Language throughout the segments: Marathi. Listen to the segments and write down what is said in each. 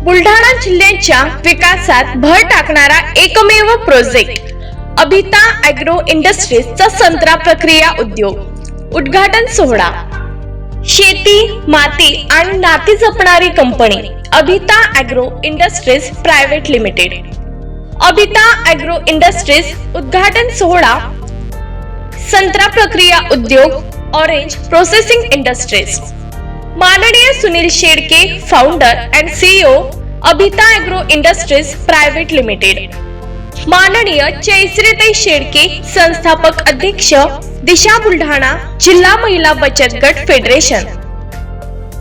बुलढाणा जिल्ह्याच्या विकासात भर टाकणारा एकमेव प्रोजेक्ट अभिता ॲग्रो इंडस्ट्रीजचा संत्रा प्रक्रिया उद्योग उद्घाटन सोहळा। शेती, माती आणि नाती जपणारी company Abhita agro industries private limited. Abhita agro industries उद्घाटन सोहळा। संत्रा प्रक्रिया उद्योग ऑरेंज प्रोसेसिंग इंडस्ट्रीज। माननीय Sunil Shedke, founder end CEO Abhita agro industries private limited. माननीय जयश्रीताई शेडके, संस्थापक अध्यक्ष दिशा बुलढाणा जिल्हा महिला बचत गट फेडरेशन।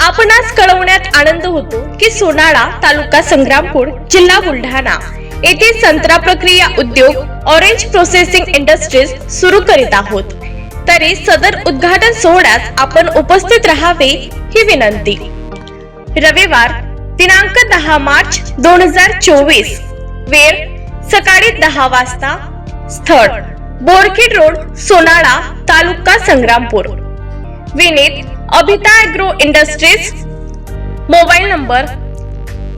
आपणास कळवण्यात आनंद होतो की सोनाळा तालुका संग्रामपूर जिल्हा बुलढाणा येथे संत्रा प्रक्रिया उद्योग ऑरेंज प्रोसेसिंग इंडस्ट्रीज सुरू करीत आहोत। तरी सदर उद्घाटन सोहळ्यात आपण उपस्थित राहावे ही विनंती। रविवार दिनांक 10 मार्च 2024, वेळ सकाळी 10 वाजता। स्थळ बोरखेड रोड, सोनाळा तालुका संग्रामपूर। विनीत Abhita agro industries. Mobile number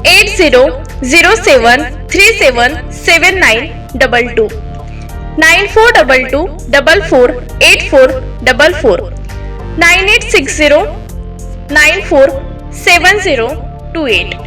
8007377922 9422448444 9860947028।